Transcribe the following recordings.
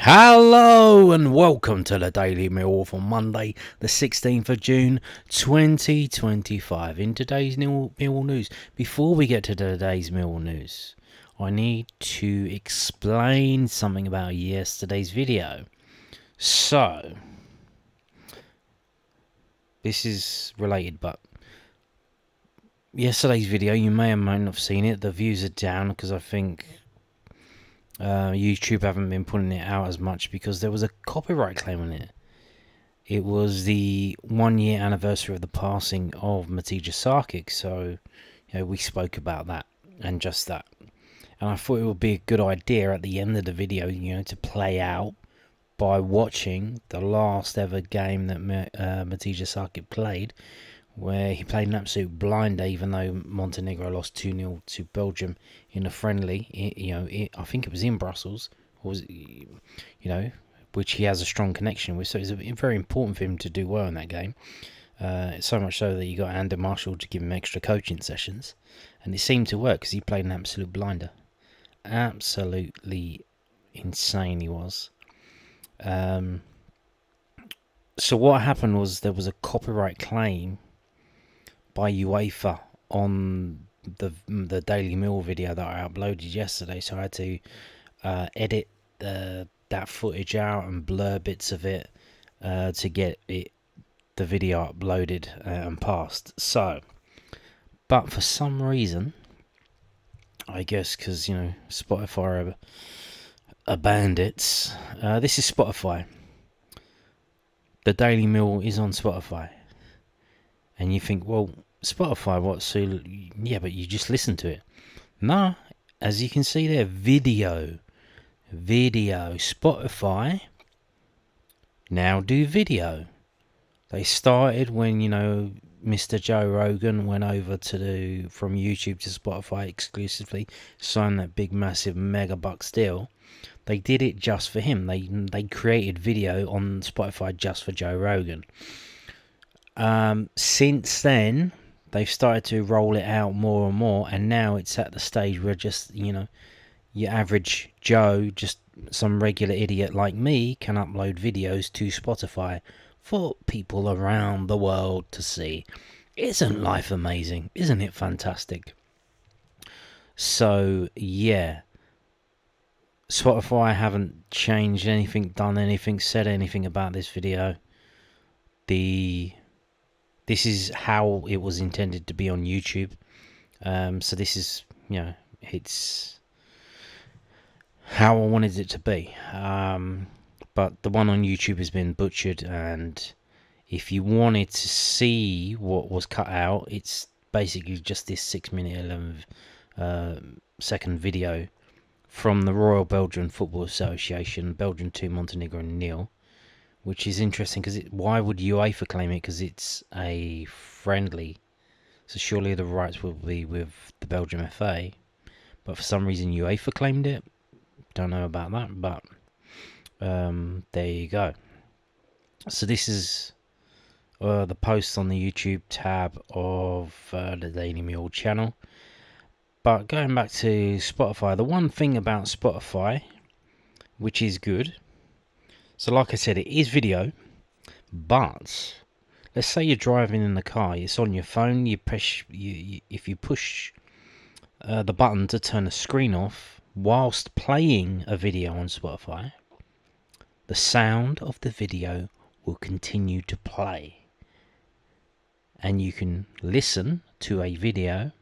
Hello and welcome to the Daily Millwall for Monday, the 16th of June 2025. In today's Millwall news, before we get to today's Millwall news, I need to explain something about yesterday's video. So, this is related, but yesterday's video, you may or may not have seen it. The views are down because I think YouTube haven't been putting it out as much because there was a copyright claim on it. It was the 1 year anniversary of the passing of Matija Sarkic, so we spoke about that and just that. And I thought it would be a good idea at the end of the video, to play out by watching the last ever game that Matija Sarkic played, where he played an absolute blinder, even though Montenegro lost 2-0 to Belgium in a friendly. I think it was in Brussels, which he has a strong connection with. So it's very important for him to do well in that game. So much so that you got Andy Marshall to give him extra coaching sessions, and it seemed to work because he played an absolute blinder. Absolutely insane he was. So what happened was there was a copyright claim by UEFA on the Daily Millwall video that I uploaded yesterday, so I had to edit that footage out and blur bits of it to get the video uploaded and passed. So, but for some reason, I guess because Spotify are bandits. This is Spotify. The Daily Millwall is on Spotify, and you think, well, Spotify, what? So yeah, but you just listen to it. Nah, as you can see there, video. Spotify now do video. They started when Mr. Joe Rogan went over from YouTube to Spotify exclusively, signed that big, massive, mega bucks deal. They did it just for him. They created video on Spotify just for Joe Rogan. Since then, they've started to roll it out more and more, and now it's at the stage where just your average Joe, just some regular idiot like me, can upload videos to Spotify for people around the world to see. Isn't life amazing? Isn't it fantastic? So yeah, Spotify haven't changed anything, done anything, said anything about this video. This is how it was intended to be on YouTube. So this is, it's how I wanted it to be. But the one on YouTube has been butchered, and if you wanted to see what was cut out, it's basically just this 6-minute 11-second video from the Royal Belgian Football Association, Belgium 2, Montenegro 0. Which is interesting because why would UEFA claim it? Because it's a friendly, so surely the rights will be with the Belgium FA. But for some reason UEFA claimed it. Don't know about that, but there you go. So this is the post on the YouTube tab of the Daily Millwall channel. But going back to Spotify, the one thing about Spotify, which is good. So like I said, it is video, but let's say you're driving in the car, it's on your phone, if you push the button to turn the screen off whilst playing a video on Spotify, the sound of the video will continue to play. And you can listen to a video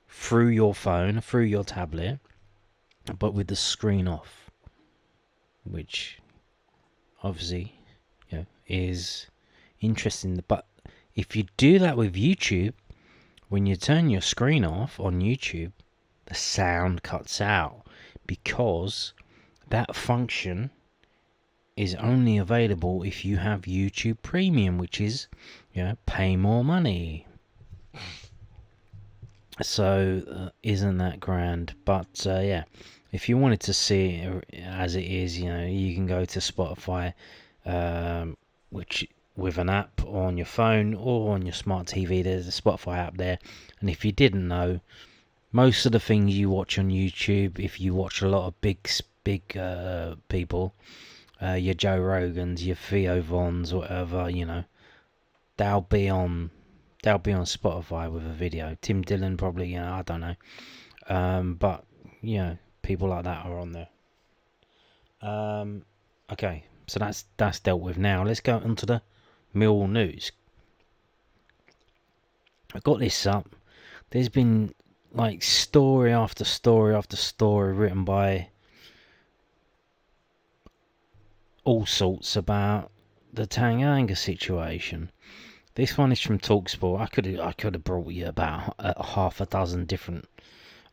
through your phone, through your tablet, but with the screen off. Which obviously is interesting, but if you do that with YouTube, when you turn your screen off on YouTube, the sound cuts out, because that function is only available if you have YouTube Premium, which is pay more money. So isn't that grand? But yeah, if you wanted to see it as it is, you can go to Spotify, which with an app on your phone or on your smart TV. There's a Spotify app there. And if you didn't know, most of the things you watch on YouTube, if you watch a lot of big big people, your Joe Rogans, your Theo Vons, whatever, they'll be on Spotify with a video. Tim Dillon probably, I don't know. But people like that are on there. Okay, so that's dealt with. Now let's go onto the Millwall news. I got this up. There's been like story after story after story written by all sorts about the Tanganga situation. This one is from Talksport. I could have brought you about half a dozen different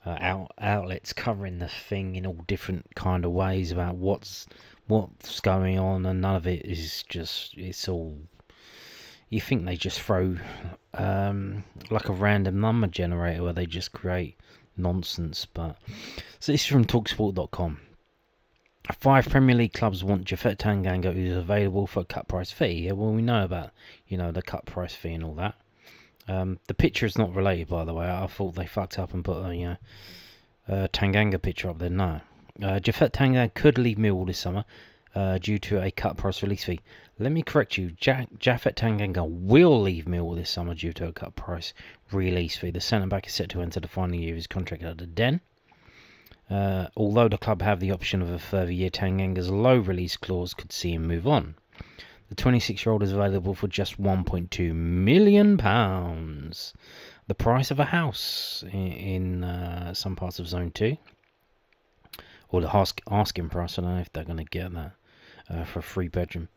outlets covering the thing in all different kind of ways about what's going on, and none of it is just. It's all. You think they just throw like a random number generator where they just create nonsense, but so this is from Talksport.com. 5 Premier League clubs want Japhet Tanganga, who's available for a cut price fee. Yeah, well, we know about the cut price fee and all that. The picture is not related, by the way. I thought they fucked up and put a Tanganga picture up there. No, Japhet Tanganga could leave Millwall this summer due to a cut price release fee. Let me correct you. Japhet Tanganga will leave Millwall this summer due to a cut price release fee. The centre back is set to enter the final year of his contract at the Den. Although the club have the option of a further year, Tanganga's low release clause could see him move on. The 26-year-old is available for just £1.2 million, the price of a house in some parts of Zone 2. Or the asking price. I don't know if they're going to get that for a 3-bedroom.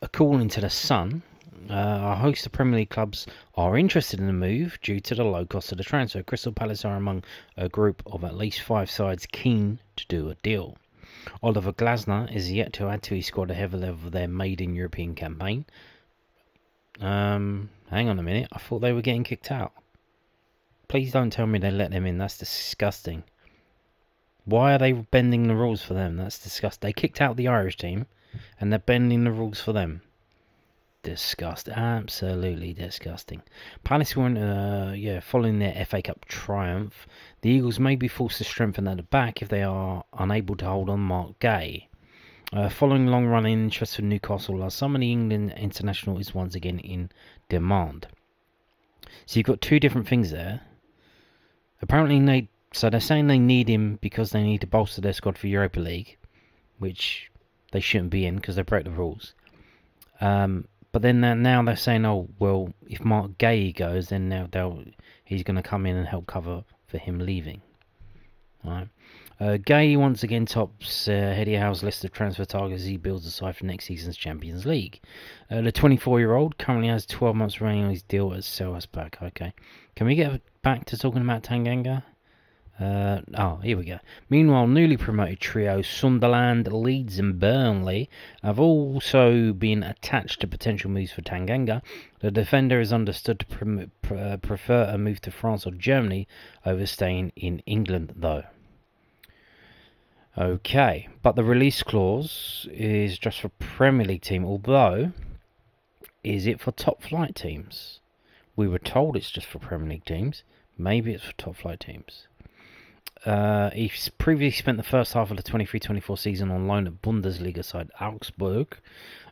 According to The Sun, a host of Premier League clubs are interested in the move due to the low cost of the transfer. Crystal Palace are among a group of at least 5 sides keen to do a deal. Oliver Glasner is yet to add to his squad ahead of their maiden European campaign. Hang on a minute, I thought they were getting kicked out. Please don't tell me they let them in, that's disgusting. Why are they bending the rules for them? That's disgusting. They kicked out the Irish team and they're bending the rules for them. Disgusting. Absolutely disgusting. Palace went, following their FA Cup triumph, the Eagles may be forced to strengthen at the back if they are unable to hold on Mark Gay. Following long-running interest from Newcastle last summer, the England international is once again in demand. So you've got 2 different things there. Apparently, they're saying they need him because they need to bolster their squad for Europa League, which they shouldn't be in because they break the rules. But then now they're saying, oh, well, if Mark Gay goes, then now he's going to come in and help cover for him leaving. All right. Gay once again tops Eddie Howe's list of transfer targets as he builds a side for next season's Champions League. The 24-year-old currently has 12 months remaining on his deal at Selhurst. Okay. Can we get back to talking about Tanganga? Here we go. Meanwhile, newly promoted trio Sunderland, Leeds and Burnley have also been attached to potential moves for Tanganga. The defender is understood to prefer a move to France or Germany over staying in England, though. Okay, but the release clause is just for Premier League team, although, is it for top flight teams? We were told it's just for Premier League teams. Maybe it's for top flight teams. He's previously spent the first half of the 23-24 season on loan at Bundesliga side Augsburg.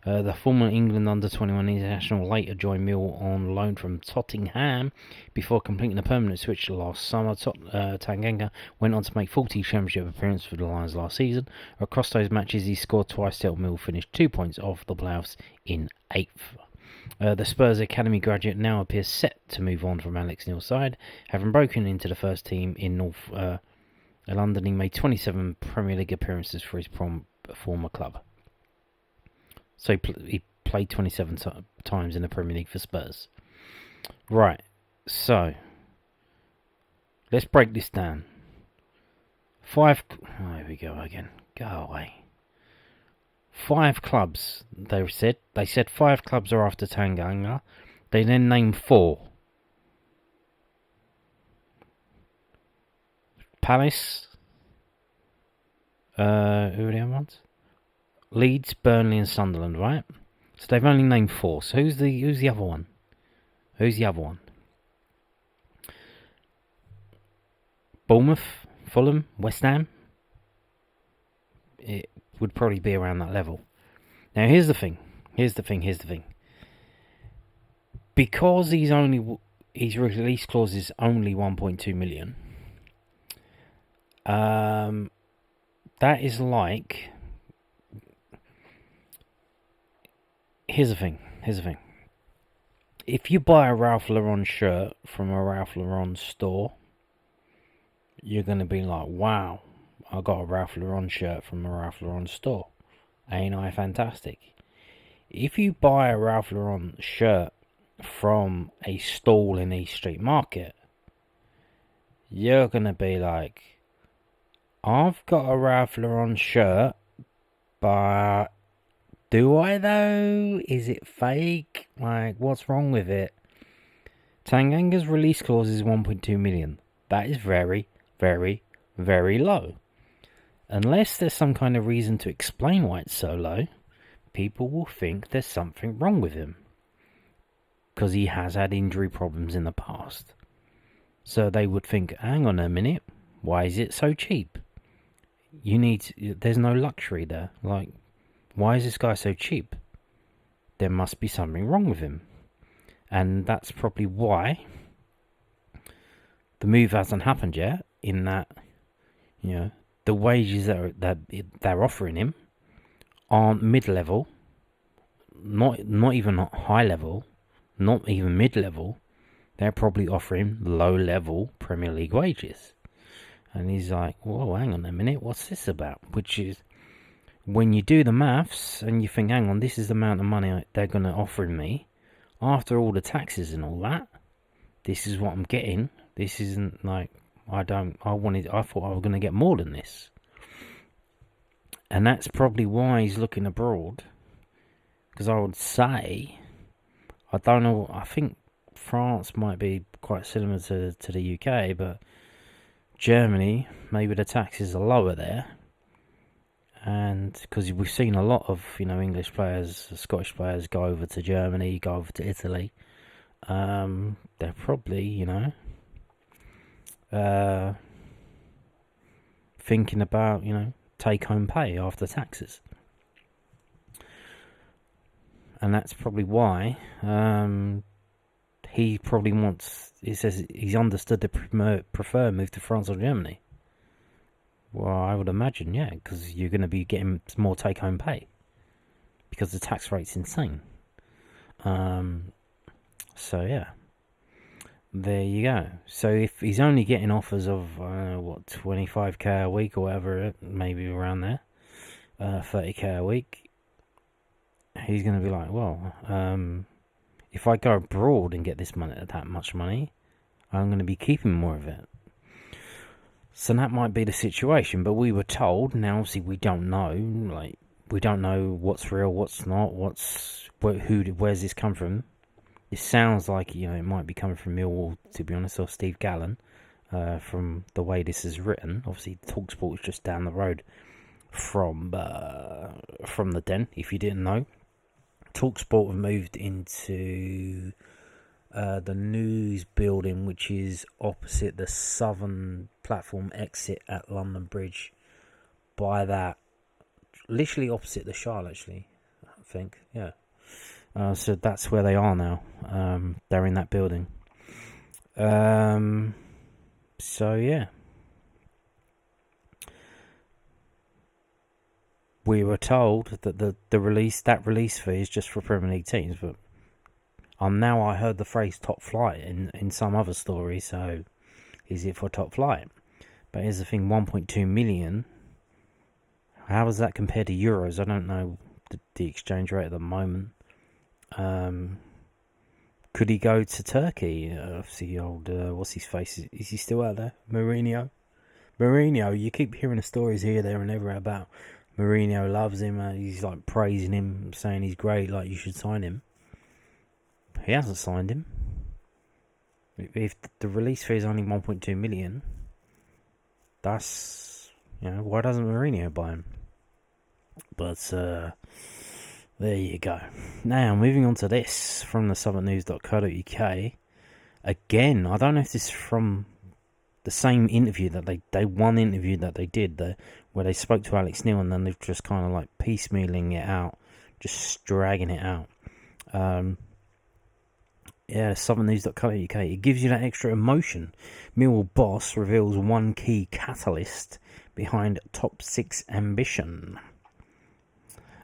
The former England under-21 international later joined Millwall on loan from Tottenham before completing a permanent switch last summer. Tanganga went on to make 40 championship appearances for the Lions last season. Across those matches, he scored twice to help Millwall finish 2 points off the playoffs in 8th. The Spurs Academy graduate now appears set to move on from Alex Neil's side, having broken into the first team in North London. He made 27 Premier League appearances for his former club. So he played 27 times in the Premier League for Spurs. Right, so let's break this down. Here we go again. Go away. 5 clubs, they said. They said 5 clubs are after Tanganga. They then named 4. Palace. Who are the other ones? Leeds, Burnley and Sunderland, right? So they've only named 4. So who's the other one? Who's the other one? Bournemouth, Fulham, West Ham. it would probably be around that level. Now, here's the thing. Because his release clause is only 1.2 million. That is like. Here's the thing. If you buy a Ralph Lauren shirt from a Ralph Lauren store, you're going to be like, wow, I got a Ralph Lauren shirt from a Ralph Lauren store. Ain't I fantastic? If you buy a Ralph Lauren shirt from a stall in East Street Market, you're going to be like, I've got a Ralph Lauren shirt, but do I though? Is it fake? Like, what's wrong with it? Tanganga's release clause is 1.2 million. That is very, very, very low. Unless there's some kind of reason to explain why it's so low, people will think there's something wrong with him. Because he has had injury problems in the past. So they would think, hang on a minute, why is it so cheap? There's no luxury there. Like, why is this guy so cheap? There must be something wrong with him. And that's probably why the move hasn't happened yet, in that, the wages that they're offering him aren't mid-level, not even high level, not even mid-level. They're probably offering low-level Premier League wages. And he's like, whoa, hang on a minute, what's this about? Which is, when you do the maths and you think, hang on, this is the amount of money they're going to offer me, after all the taxes and all that, this is what I'm getting. This isn't like, I thought I was going to get more than this. And that's probably why he's looking abroad. Because I would say, I don't know, I think France might be quite similar to the UK, but Germany, maybe the taxes are lower there. And because we've seen a lot of, English players, Scottish players go over to Germany, go over to Italy. They're probably, thinking about, take-home pay after taxes. And that's probably why he probably he says he's understood to prefer move to France or Germany. Well, I would imagine, yeah, because you're going to be getting more take-home pay because the tax rate's insane. So, yeah, there you go. So, if he's only getting offers of, 25k a week or whatever, maybe around there, 30k a week, he's going to be like, well, if I go abroad and get that much money, I'm going to be keeping more of it. So that might be the situation, but we were told, now obviously we don't know, we don't know what's real, what's not, where's this come from. It sounds like, it might be coming from Millwall, to be honest, or Steve Gallen, from the way this is written. Obviously, TalkSport is just down the road from the Den, if you didn't know. TalkSport have moved into the news building, which is opposite the southern platform exit at London Bridge, by that, literally opposite the Shard, actually, I think, yeah. So that's where they are now. They're in that building. So yeah, we were told that the release fee is just for Premier League teams, but now I heard the phrase top flight in some other story, so is it for top flight? But here's the thing, 1.2 million, how does that compare to euros? I don't know the exchange rate at the moment. Could he go to Turkey? See old, what's his face? Is he still out there? Mourinho, you keep hearing the stories here, there and everywhere about Mourinho loves him, he's like praising him, saying he's great, like you should sign him. He hasn't signed him. If the release fee is only 1.2 million, that's, why doesn't Mourinho buy him? But there you go. Now, moving on to this from the southernnews.co.uk. Again, I don't know if this is from the same interview that one interview that they did, where they spoke to Alex Neil, and then they've just kind of like piecemealing it out, just dragging it out. Southernnews.co.uk. It gives you that extra emotion. Millwall boss reveals one key catalyst behind top 6 ambition.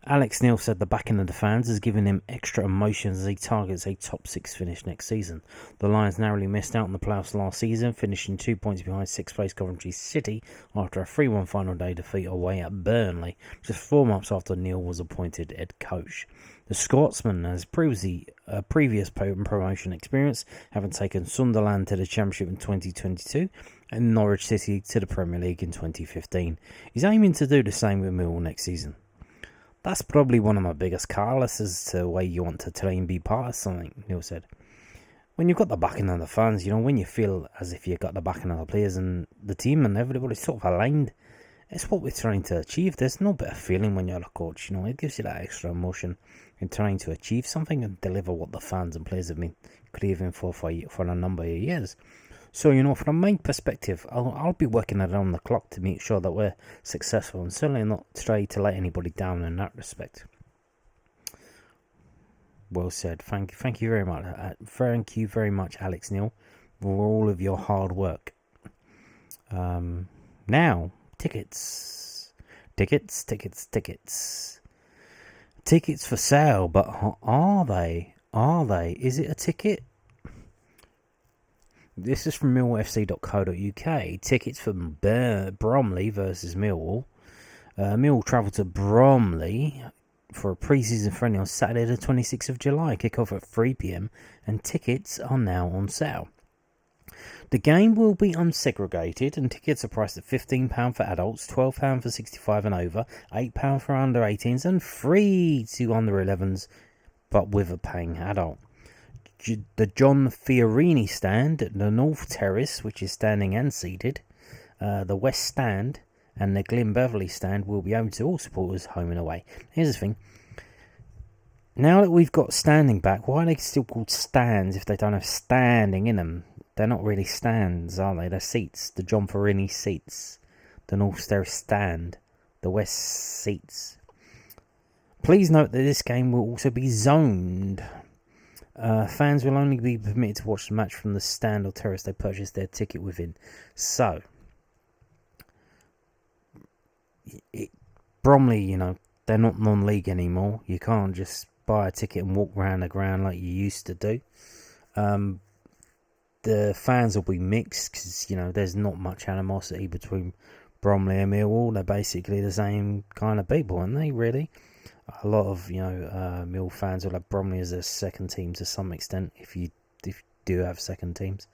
Alex Neil said the backing of the fans has given him extra emotion as he targets a top 6 finish next season. The Lions narrowly missed out on the playoffs last season, finishing 2 points behind 6th place Coventry City after a 3-1 final day defeat away at Burnley, just 4 months after Neil was appointed head coach. The Scotsman has previous promotion experience, having taken Sunderland to the Championship in 2022 and Norwich City to the Premier League in 2015. He's aiming to do the same with Millwall next season. That's probably one of my biggest catalysts as to why you want to try and be part of something, Neil said. When you've got the backing of the fans, when you feel as if you've got the backing of the players and the team and everybody sort of aligned, it's what we're trying to achieve. There's no better feeling when you're a coach, it gives you that extra emotion in trying to achieve something and deliver what the fans and players have been craving for a number of years. So, from a main perspective, I'll be working around the clock to make sure that we're successful and certainly not try to let anybody down in that respect. Well said. Thank you very much. Thank you very much, Alex Neil, for all of your hard work. Now, tickets. Tickets for sale, but are they? Is it a ticket? This is from millwallfc.co.uk. Tickets for Bromley versus Millwall. Millwall travel to Bromley for a pre-season friendly on Saturday the 26th of July. Kick-off at 3 p.m. and tickets are now on sale. The game will be unsegregated and tickets are priced at £15 for adults, £12 for 65 and over, £8 for under 18s and free to under 11s, but with a paying adult. The John Fiorini stand at the North Terrace, which is standing and seated, the West stand and the Glyn Beverley stand will be open to all supporters home and away. Here's the thing. Now that we've got standing back, why are they still called stands if they don't have standing in them? They're not really stands, are they? They're seats. The John Fiorini seats. The North Terrace stand. The West seats. Please note that this game will also be zoned. Fans will only be permitted to watch the match from the stand or terrace they purchased their ticket within. So, Bromley, they're not non-league anymore. You can't just buy a ticket and walk around the ground like you used to do. The fans will be mixed because, there's not much animosity between Bromley and Millwall. They're basically the same kind of people, aren't they, really? A lot of, Mill fans will have Bromley as a second team to some extent, if you do have second teams.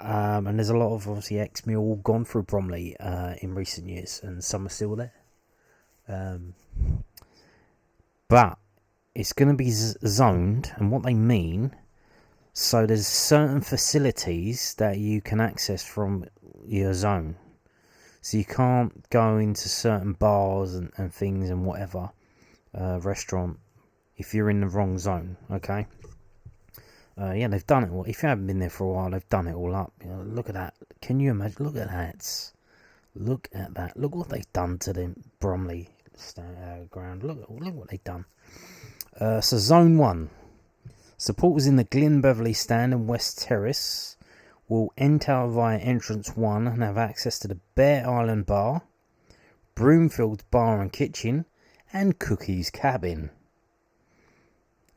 And there's a lot of, obviously, ex-Mill gone through Bromley in recent years, and some are still there. But it's going to be zoned, and what they mean, so there's certain facilities that you can access from your zone. So you can't go into certain bars and things and whatever. Restaurant if you're in the wrong zone, okay? They've done it all. If you haven't been there for a while, they've done it all up. Look at that. Can you imagine? Look at that. Look at that. Look what they've done to the Bromley ground. Look what they've done. So zone 1. Supporters in the Glyn Beverley stand and West Terrace will enter via entrance 1 and have access to the Bear Island bar, Broomfield's bar and kitchen, and Cookie's cabin.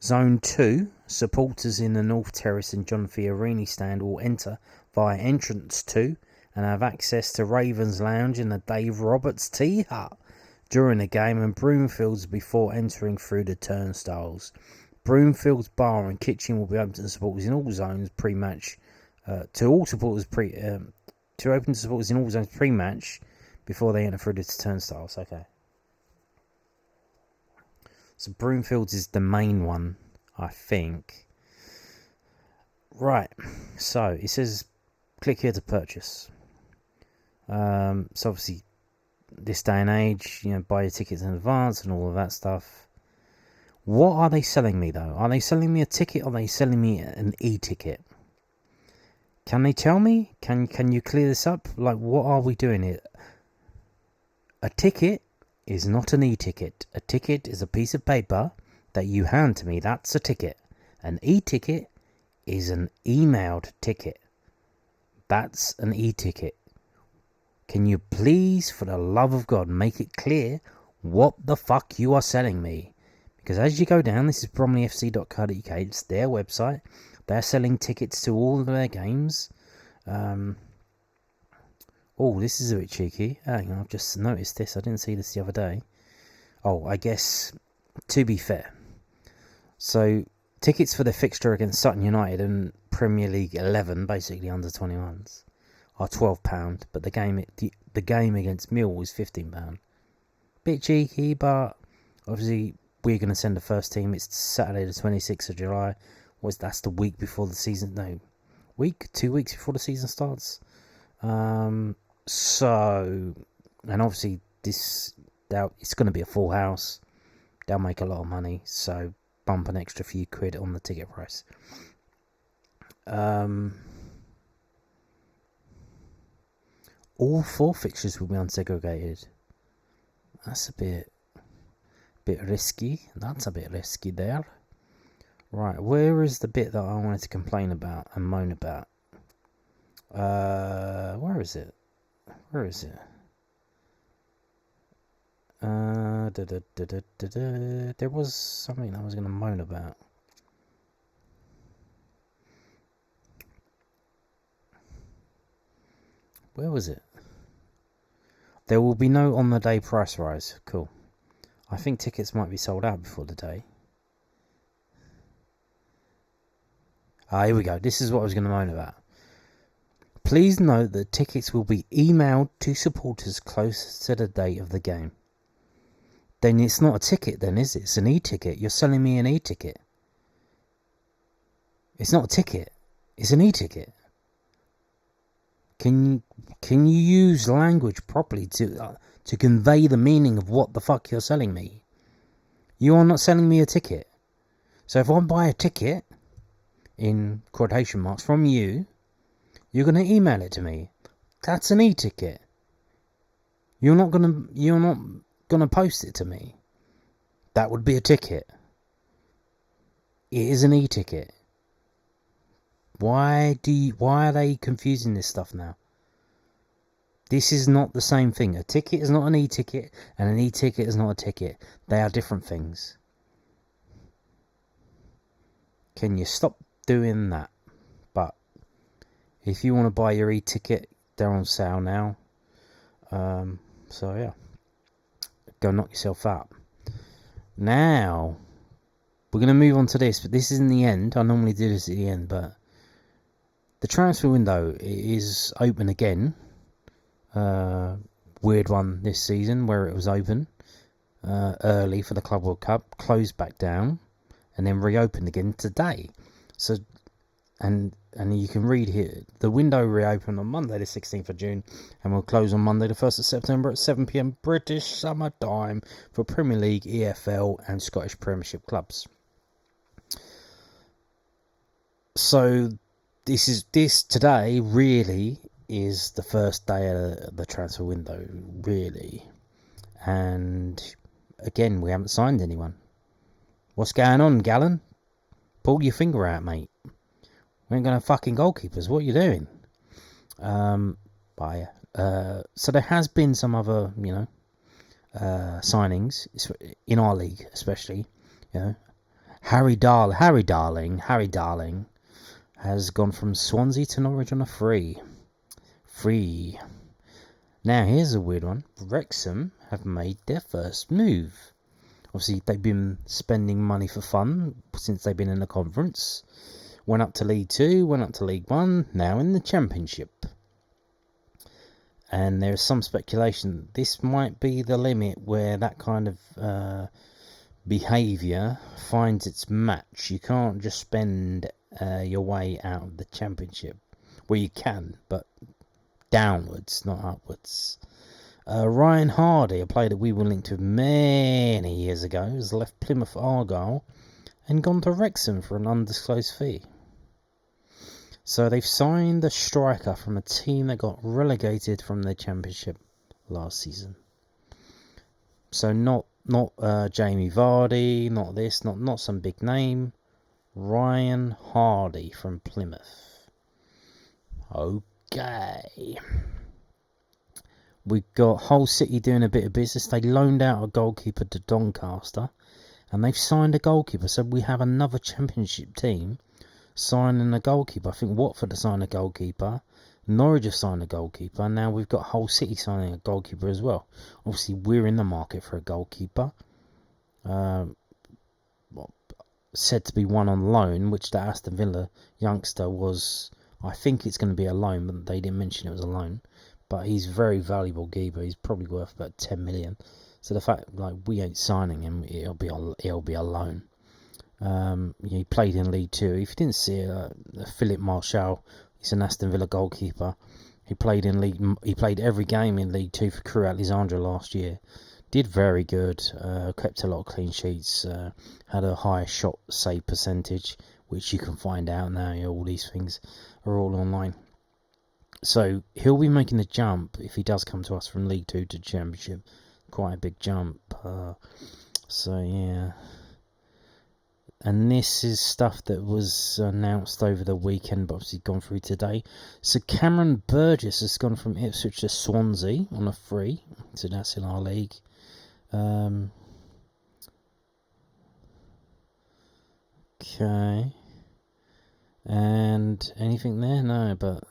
Zone 2, supporters in the North Terrace and John Fiorini stand will enter via entrance 2 and have access to Ravens Lounge and the Dave Roberts Tea Hut during the game and Broomfield's before entering through the turnstiles. Broomfield's bar and kitchen will be open to supporters in all zones pre-match. To open to supporters in all zones pre-match before they enter through the turnstiles. Okay. So Broomfield's is the main one, I think. Right. So it says click here to purchase. So obviously this day and age, buy your tickets in advance and all of that stuff. What are they selling me though? Are they selling me a ticket or are they selling me an e-ticket? Can they tell me? Can you clear this up? Like, what are we doing here? A ticket is not an e-ticket. A ticket is a piece of paper that you hand to me. That's a ticket. An e-ticket is an emailed ticket. That's an e-ticket. Can you please, for the love of God, make it clear what the fuck you are selling me? Because as you go down, this is bromleyfc.co.uk. It's their website. They're selling tickets to all of their games. Oh, this is a bit cheeky. Hang on, I've just noticed this. I didn't see this the other day. Oh, I guess, to be fair. So, tickets for the fixture against Sutton United and Premier League 11, basically under 21s, are £12. But the game against Millwall is £15. Bit cheeky, but obviously we're going to send the first team. It's Saturday the 26th of July. That's the week before the season. No, 2 weeks before the season starts. So, and obviously it's going to be a full house. They'll make a lot of money, so bump an extra few quid on the ticket price. All 4 fixtures will be unsegregated. That's a bit risky. That's a bit risky there. Right, where is the bit that I wanted to complain about and moan about? Where is it? There was something I was going to moan about. Where was it? There will be no on-the-day price rise. Cool. I think tickets might be sold out before the day. Here we go. This is what I was going to moan about. Please note that tickets will be emailed to supporters close to the date of the game. Then it's not a ticket then, is it? It's an e-ticket. You're selling me an e-ticket. It's not a ticket. It's an e-ticket. Can you use language properly to convey the meaning of what the fuck you're selling me? You are not selling me a ticket. So if I buy a ticket, in quotation marks, from you, you're going to email it to me. That's an e-ticket. You're not going to post it to me. That would be a ticket. It is an e-ticket. Why are they confusing this stuff now? This is not the same thing. A ticket is not an e-ticket, and an e-ticket is not a ticket. They are different things. Can you stop doing that? But if you want to buy your e-ticket, they're on sale now. So yeah, go knock yourself out. Now we're going to move on to this, but this isn't the end. I normally do this at the end, but the transfer window is open again. Weird one this season where it was open early for the Club World Cup, closed back down, and then reopened again today. So, and you can read here, the window reopened on Monday the 16th of June and will close on Monday the 1st of September at 7 p.m. British Summer Time for Premier League, EFL and Scottish Premiership clubs. So this today really is the first day of the transfer window, really. And again, we haven't signed anyone. What's going on, Gallon? Pull your finger out, mate. We ain't gonna have fucking goalkeepers. What are you doing? So there has been some other, signings in our league, especially. Harry Darling has gone from Swansea to Norwich on a free. Now here's a weird one. Wrexham have made their first move. Obviously, they've been spending money for fun since they've been in the conference. Went up to League 2, went up to League 1, now in the Championship. And there's some speculation this might be the limit where that kind of behaviour finds its match. You can't just spend your way out of the Championship. Well, you can, but downwards, not upwards. Ryan Hardy, a player that we were linked with many years ago, has left Plymouth Argyle and gone to Wrexham for an undisclosed fee. So they've signed a striker from a team that got relegated from the Championship last season. So not Jamie Vardy, not this, not some big name. Ryan Hardy from Plymouth. Okay. We've got Hull City doing a bit of business. They loaned out a goalkeeper to Doncaster, and they've signed a goalkeeper. So we have another Championship team signing a goalkeeper. I think Watford have signed a goalkeeper. Norwich have signed a goalkeeper. And now we've got Hull City signing a goalkeeper as well. Obviously, we're in the market for a goalkeeper. Said to be one on loan, which the Aston Villa youngster was. I think it's going to be a loan, but they didn't mention it was a loan. But he's a very valuable keeper. He's probably worth about 10 million. So the fact we ain't signing him, it'll be a loan. He played in League Two. If you didn't see it, Philip Marshall, he's an Aston Villa goalkeeper. He played every game in League Two for Crewe Alexandra last year. Did very good. Kept a lot of clean sheets. Had a high shot save percentage, which you can find out now. All these things are all online. So he'll be making the jump if he does come to us from League Two to Championship. Quite a big jump. So yeah. And this is stuff that was announced over the weekend, but obviously gone through today. So Cameron Burgess has gone from Ipswich to Swansea on a free. So that's in our league. Okay. And anything there? No, but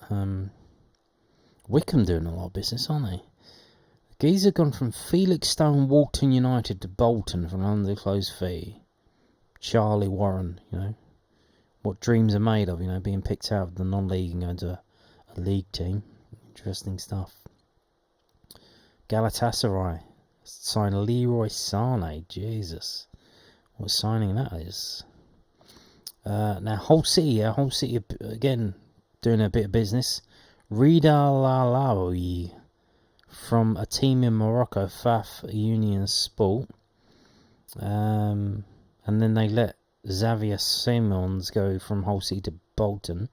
Wickham doing a lot of business, aren't they? Geezer gone from Felixstowe Walton United to Bolton for an undisclosed fee. Charlie Warren, what dreams are made of, being picked out of the non-league and going to a league team. Interesting stuff. Galatasaray signed Leroy Sané. Jesus, what signing that is. Now Hull City again doing a bit of business. Rida Lalawi from a team in Morocco, Faf Union Sport. And then they let Xavier Simons go from Hull City to Bolton.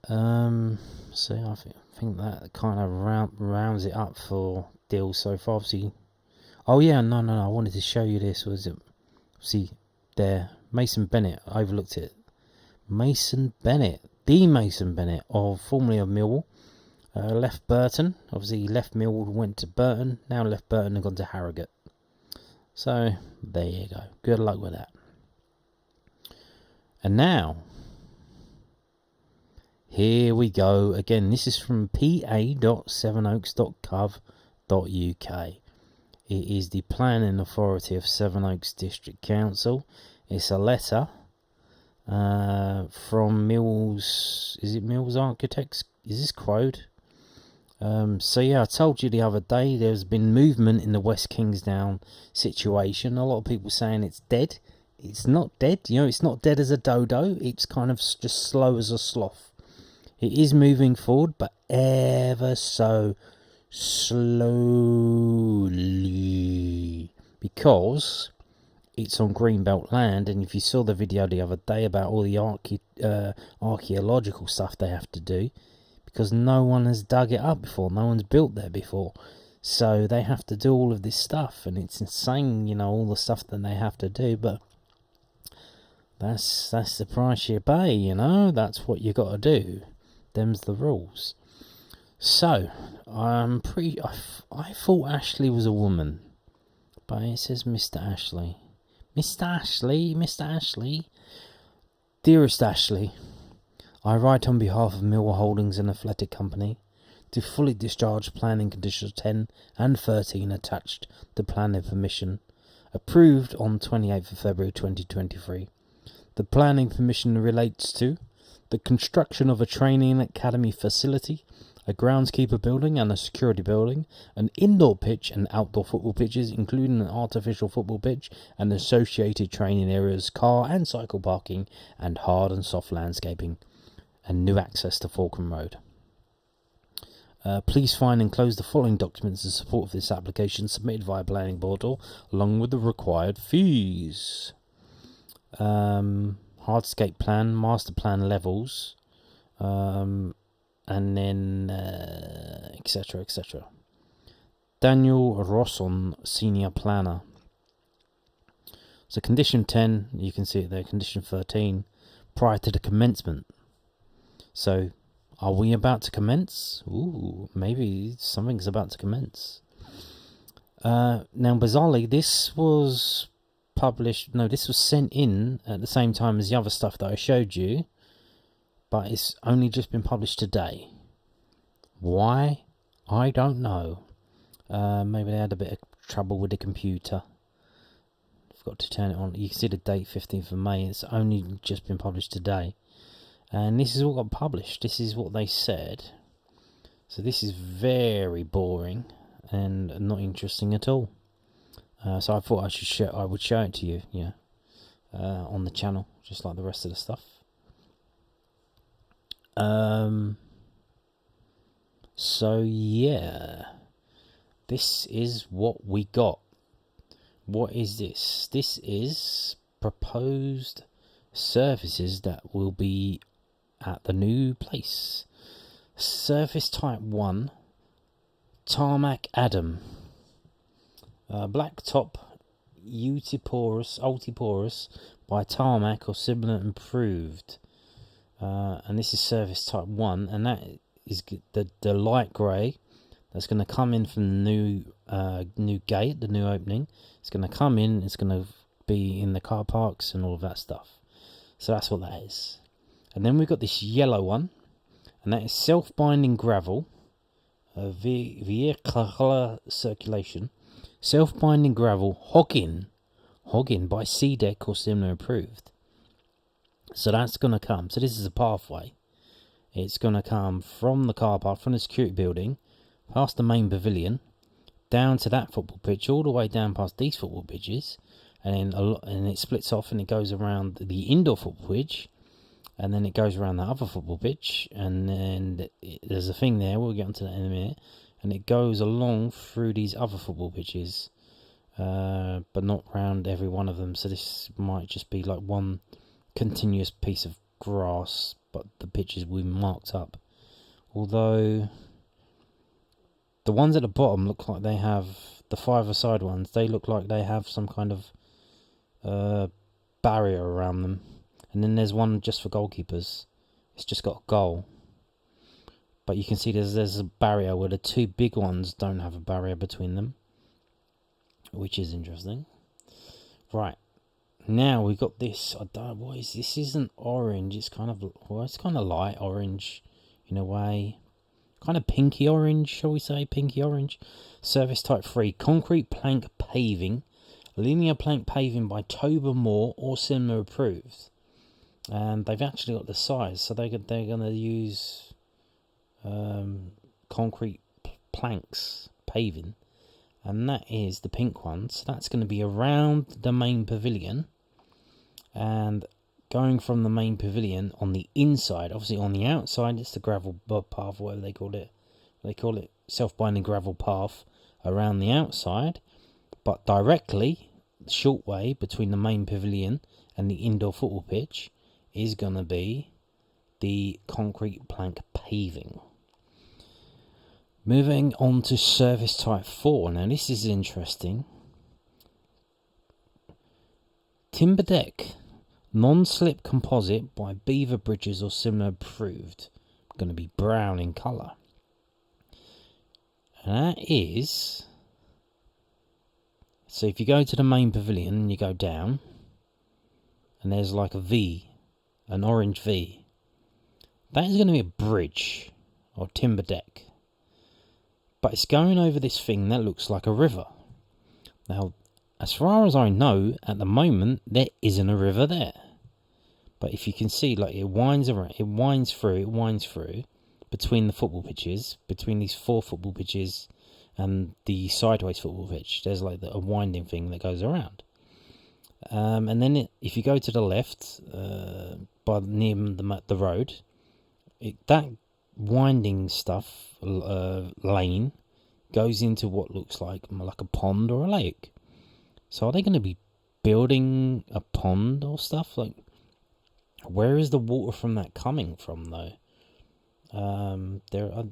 So I think that kind of rounds it up for deals so far. Obviously, oh yeah, no, I wanted to show you this. Was it? See there, Mason Bennett. I overlooked it. Mason Bennett, the Mason Bennett formerly of Millwall, left Burton. Obviously, he left Millwall, went to Burton. Now left Burton and gone to Harrogate. So, there you go. Good luck with that. And now, here we go. Again, this is from pa.sevenoaks.gov.uk. It is the planning authority of Sevenoaks District Council. It's a letter from Mills. Is it Mills Architects? Is this quote? So yeah, I told you the other day there's been movement in the West Kingsdown situation. A lot of people saying it's dead. It's not dead. It's not dead as a dodo. It's kind of just slow as a sloth. It is moving forward, but ever so slowly, because it's on Greenbelt land. And if you saw the video the other day about all the archaeological stuff they have to do, because no one has dug it up before, no one's built there before, so they have to do all of this stuff, and it's insane, all the stuff that they have to do. But that's the price you pay, that's what you got to do. Them's the rules. So I thought Ashley was a woman, but it says Mr. Ashley. Mr. Ashley, dearest Ashley, I write on behalf of Millwall Holdings and Athletic Company to fully discharge planning conditions 10 and 13 attached to planning permission, approved on 28th of February 2023. The planning permission relates to the construction of a training academy facility, a groundskeeper building and a security building, an indoor pitch and outdoor football pitches, including an artificial football pitch and associated training areas, car and cycle parking, and hard and soft landscaping, and new access to Falcon Road. Please find and enclose the following documents in support of this application submitted via planning portal, along with the required fees. Hardscape plan, master plan levels, and then etc. etc. Daniel Rosson, senior planner. So condition 10, you can see it there. Condition 13, prior to the commencement. So, are we about to commence? Ooh, maybe something's about to commence. Now, bizarrely, this was sent in at the same time as the other stuff that I showed you, but it's only just been published today. Why? I don't know. Maybe they had a bit of trouble with the computer. Forgot to turn it on. You can see the date, 15th of May. It's only just been published today. And this is what got published. This is what they said. So this is very boring and not interesting at all. So I thought I would show it to you, on the channel, just like the rest of the stuff. So yeah, this is what we got. What is this? This is proposed services that will be at the new place. Surface type 1, tarmac Adam. Black top, ultiporous by tarmac or similar improved. And this is service type 1, and that is the light grey that's going to come in from the new gate, the new opening. It's going to come in, it's going to be in the car parks and all of that stuff. So that's what that is. And then we've got this yellow one, and that is self-binding gravel, vehicular circulation, self-binding gravel, hogging by C-Deck or similar approved. So that's going to come. So this is a pathway. It's going to come from the car park, from the security building, past the main pavilion, down to that football pitch, all the way down past these football pitches, and it splits off and it goes around the indoor football pitch, and then it goes around the other football pitch, and then there's a thing there, we'll get onto that in a minute, and it goes along through these other football pitches, but not round every one of them. So this might just be like one continuous piece of grass, but the pitches will be marked up. Although the ones at the bottom look like they have, the five-a-side ones, they look like they have some kind of barrier around them. And then there's one just for goalkeepers. It's just got a goal. But you can see there's a barrier where the two big ones don't have a barrier between them, which is interesting. Right. Now we've got this. What is this? Isn't orange. It's kind of light orange in a way. Kind of pinky orange, shall we say? Pinky orange. Service type 3. Concrete plank paving. Linear plank paving by Tobermoor or similar approved. And they've actually got the size, so they're going to use concrete planks paving, and that is the pink one. So that's going to be around the main pavilion, and going from the main pavilion on the inside. Obviously on the outside it's the gravel path, whatever they call it. They call it self-binding gravel path around the outside, but directly, the short way between the main pavilion and the indoor football pitch is going to be the concrete plank paving. Moving on to service type 4. Now this is interesting. Timber deck, non-slip composite by Beaver Bridges or similar approved. Going to be brown in colour. And that is, so if you go to the main pavilion and you go down, and there's like a V, an orange V, that is going to be a bridge or timber deck, but it's going over this thing that looks like a river. Now, as far as I know, at the moment there isn't a river there, but if you can see, like, it winds around, it winds through between the football pitches, between these 4 football pitches and the sideways football pitch. There's like a winding thing that goes around. And then if you go to the left, near the road, that winding stuff lane goes into what looks like a pond or a lake. So are they going to be building a pond or stuff? Like, where is the water from that coming from, though? There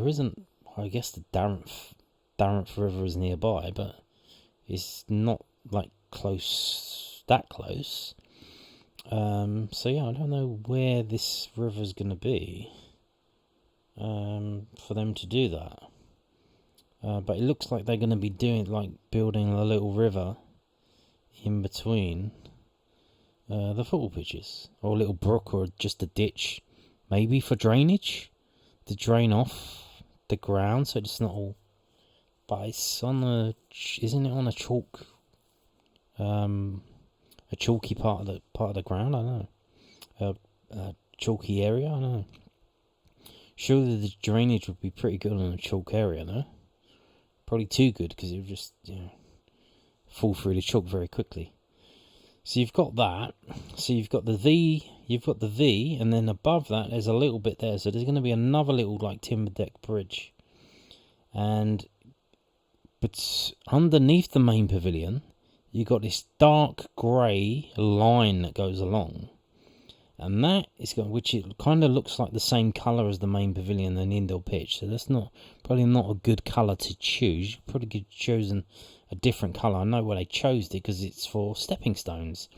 isn't. I guess the Darenth River is nearby, but it's not like that close. So yeah, I don't know where this river's gonna be. For them to do that. But it looks like they're going to be building a little river in between the football pitches, or a little brook, or just a ditch, maybe for drainage, to drain off the ground so it's not all. But it's isn't it on a chalky part of the ground? I don't know, a chalky area. I don't know. Surely the drainage would be pretty good on a chalk area, though. Probably too good, because it would just fall through the chalk very quickly. So you've got that. So you've got the V, and then above that there's a little bit there. So there's going to be another little timber deck bridge, but underneath the main pavilion, you've got this dark grey line that goes along. And that is which it kind of looks like the same colour as the main pavilion and indoor pitch. So that's probably not a good colour to choose. You probably could have chosen a different colour. I know why they chose it, because it's for stepping stones.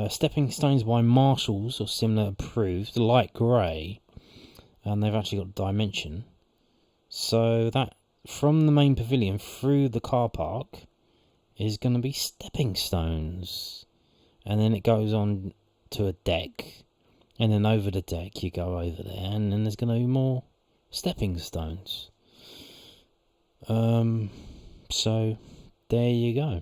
Stepping stones by Marshalls or similar approved, light grey. And they've actually got dimension. So that from the main pavilion through the car park is going to be stepping stones. And then it goes on to a deck. And then over the deck, you go over there, and then there's going to be more stepping stones. So there you go.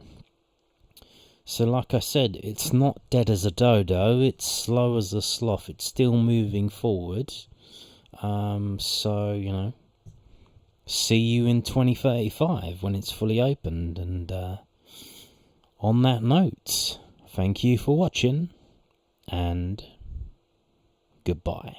So like I said, it's not dead as a dodo, it's slow as a sloth, it's still moving forward. So, see you in 2035 when it's fully opened. And on that note, thank you for watching, and goodbye.